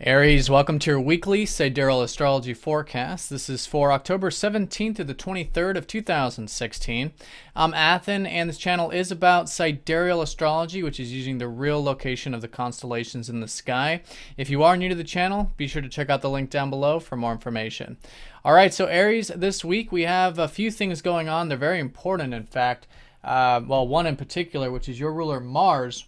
Aries, welcome to your weekly Sidereal Astrology forecast. This is for October 17th to the 23rd of 2016. I'm Athen, and this channel is about Sidereal Astrology, which is using the real location of the constellations in the sky. If you are new to the channel, be sure to check out the link down below for more information. All right, so Aries, this week we have a few things going on. They're very important, in fact. One in particular, which is your ruler Mars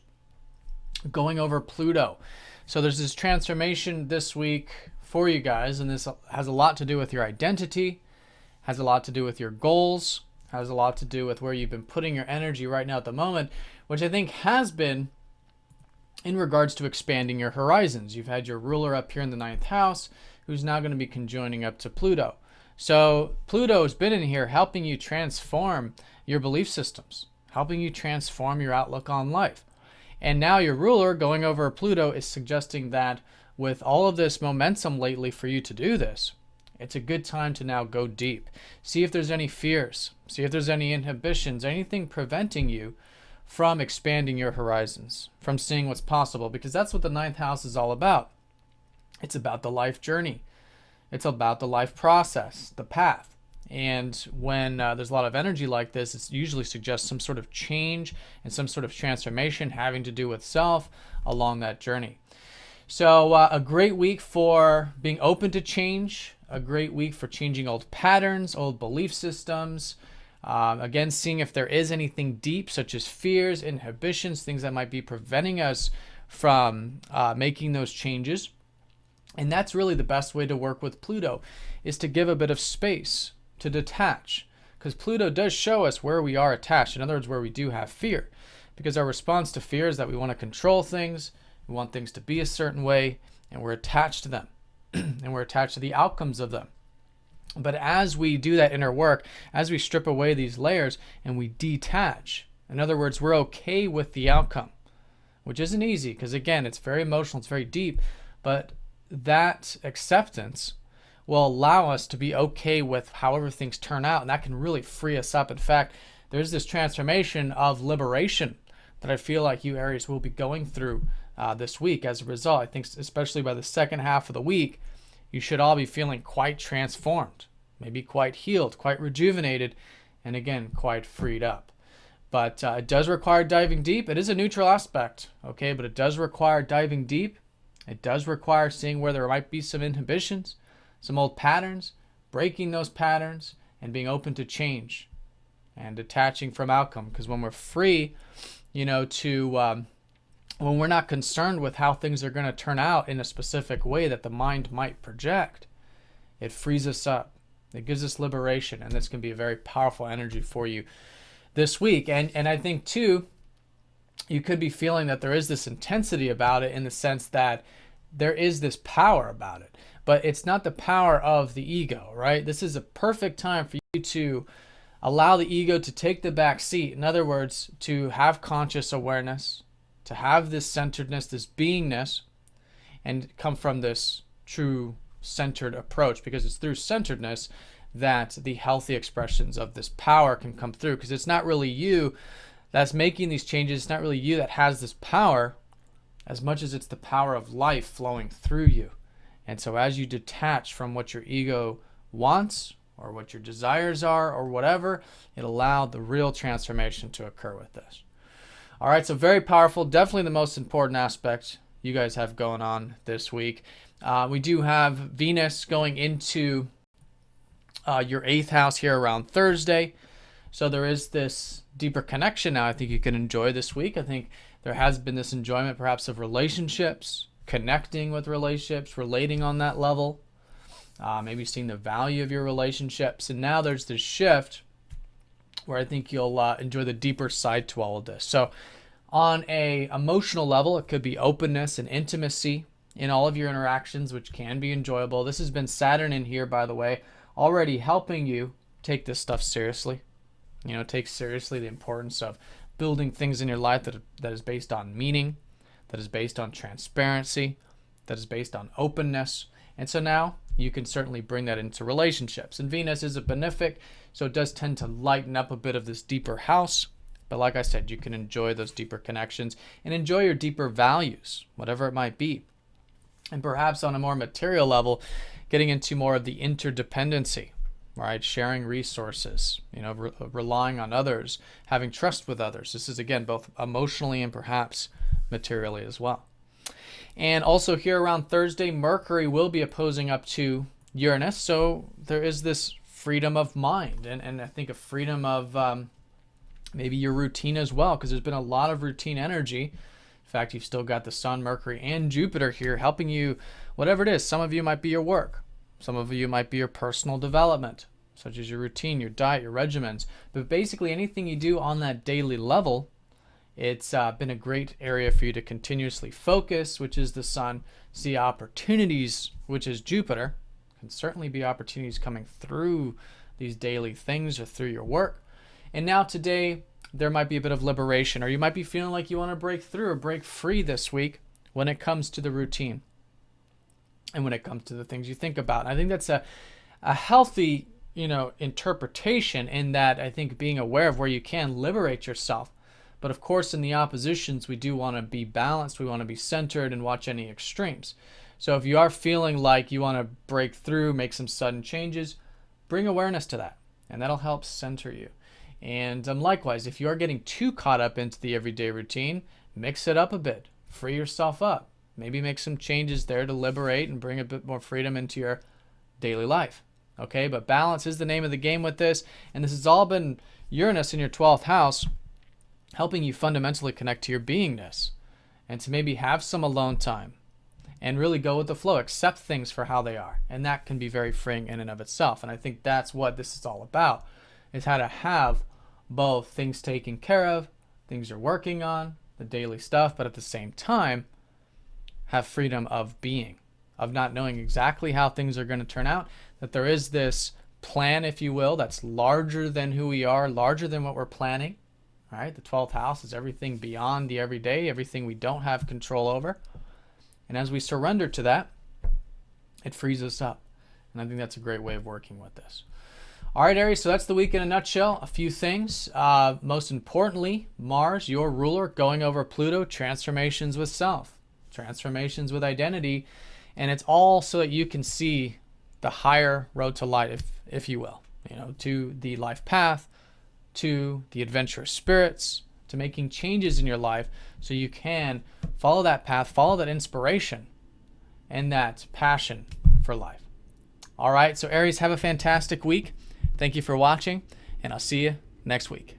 going over Pluto. So there's this transformation this week for you guys, and this has a lot to do with your identity, has a lot to do with your goals, has a lot to do with where you've been putting your energy right now at the moment, which I think has been in regards to expanding your horizons. You've had your ruler up here in the 9th house, who's now going to be conjoining up to Pluto. So Pluto has been in here helping you transform your belief systems, helping you transform your outlook on life. And now your ruler going over Pluto is suggesting that with all of this momentum lately for you to do this, it's a good time to now go deep. See if there's any fears. See if there's any inhibitions, anything preventing you from expanding your horizons, from seeing what's possible, because that's what the 9th house is all about. It's about the life journey. It's about the life process, the path. And when there's a lot of energy like this, it usually suggests some sort of change and some sort of transformation having to do with self along that journey. So a great week for being open to change, a great week for changing old patterns, old belief systems. Again, seeing if there is anything deep, such as fears, inhibitions, things that might be preventing us from making those changes. And that's really the best way to work with Pluto, is to give a bit of space, to detach, because Pluto does show us where we are attached. In other words, where we do have fear, because our response to fear is that we want to control things, we want things to be a certain way, and we're attached to them and we're attached to the outcomes of them. But as we do that inner work, as we strip away these layers and we detach, in other words, we're okay with the outcome, which isn't easy, because again, it's very emotional, it's very deep, but that acceptance will allow us to be okay with however things turn out, and that can really free us up. In fact, there's this transformation of liberation that I feel like you Aries will be going through this week as a result. I think especially by the second half of the week, you should all be feeling quite transformed, maybe quite healed, quite rejuvenated, and again, quite freed up. But it does require diving deep. It is a neutral aspect, okay, but it does require diving deep. It does require seeing where there might be some inhibitions, some old patterns, breaking those patterns, and being open to change and detaching from outcome. Because when we're free, when we're not concerned with how things are going to turn out in a specific way that the mind might project, it frees us up. It gives us liberation, and this can be a very powerful energy for you this week. And I think too, you could be feeling that there is this intensity about it, in the sense that there is this power about it. But it's not the power of the ego, right? This is a perfect time for you to allow the ego to take the back seat. In other words, to have conscious awareness, to have this centeredness, this beingness, and come from this true centered approach, because it's through centeredness that the healthy expressions of this power can come through. Because it's not really you that's making these changes. It's not really you that has this power, as much as it's the power of life flowing through you. And so as you detach from what your ego wants, or what your desires are, or whatever, it allowed the real transformation to occur with this. All right, so very powerful. Definitely the most important aspect you guys have going on this week. We do have Venus going into your 8th house here around Thursday. So there is this deeper connection now I think you can enjoy this week. I think there has been this enjoyment perhaps of relationships, connecting with relationships, relating on that level, maybe seeing the value of your relationships. And now there's this shift where I think you'll enjoy the deeper side to all of this. So on a emotional level, it could be openness and intimacy in all of your interactions, which can be enjoyable. This has been Saturn in here, by the way, already helping you take this stuff seriously. Take seriously the importance of building things in your life that is based on meaning, that is based on transparency, that is based on openness. And so now you can certainly bring that into relationships. And Venus is a benefic, so it does tend to lighten up a bit of this deeper house. But like I said, you can enjoy those deeper connections and enjoy your deeper values, whatever it might be. And perhaps on a more material level, getting into more of the interdependency, right? Sharing resources, relying on others, having trust with others. This is, again, both emotionally and perhaps materially as well. And also here around Thursday, Mercury will be opposing up to Uranus. So there is this freedom of mind and I think a freedom of maybe your routine as well, because there's been a lot of routine energy. In fact, you've still got the Sun, Mercury, and Jupiter here helping you, whatever it is. Some of you might be your work. Some of you might be your personal development, such as your routine, your diet, your regimens. But basically anything you do on that daily level, it's been a great area for you to continuously focus, which is the Sun, see opportunities, which is Jupiter. Can certainly be opportunities coming through these daily things or through your work. And now today, there might be a bit of liberation, or you might be feeling like you want to break through or break free this week when it comes to the routine and when it comes to the things you think about. And I think that's a healthy, interpretation, in that I think being aware of where you can liberate yourself. But of course, in the oppositions, we do want to be balanced. We want to be centered and watch any extremes. So if you are feeling like you want to break through, make some sudden changes, bring awareness to that, and that'll help center you. And likewise, if you are getting too caught up into the everyday routine, mix it up a bit, free yourself up, maybe make some changes there to liberate and bring a bit more freedom into your daily life. Okay, but balance is the name of the game with this, and this has all been Uranus in your 12th house, helping you fundamentally connect to your beingness and to maybe have some alone time and really go with the flow, accept things for how they are. And that can be very freeing in and of itself. And I think that's what this is all about, is how to have both things taken care of, things you're working on, the daily stuff, but at the same time, have freedom of being, of not knowing exactly how things are going to turn out, that there is this plan, if you will, that's larger than who we are, larger than what we're planning. All right, the 12th house is everything beyond the everyday, everything we don't have control over. And as we surrender to that, it frees us up. And I think that's a great way of working with this. All right, Aries, so that's the week in a nutshell. A few things. Most importantly, Mars, your ruler, going over Pluto, transformations with self, transformations with identity. And it's all so that you can see the higher road to light, if you will, to the life path, to the adventurous spirits, to making changes in your life so you can follow that path, follow that inspiration and that passion for life. All right, so Aries, have a fantastic week. Thank you for watching, and I'll see you next week.